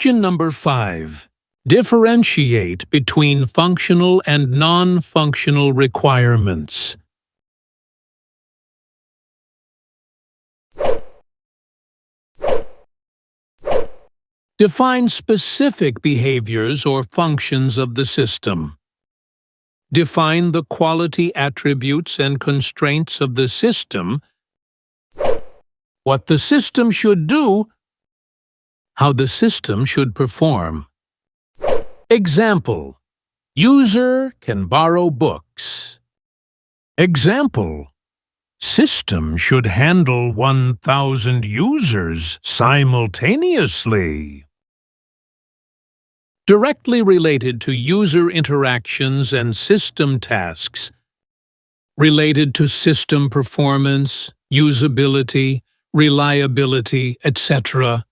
Question number 5. Differentiate between functional and non-functional requirements. Define specific behaviors or functions of the system. Define the quality attributes and constraints of the system, what the system should do, how the system should perform. Example: user can borrow books. Example: system should handle 1,000 users simultaneously. Directly related to user interactions and system tasks, related to system performance, usability, reliability, etc.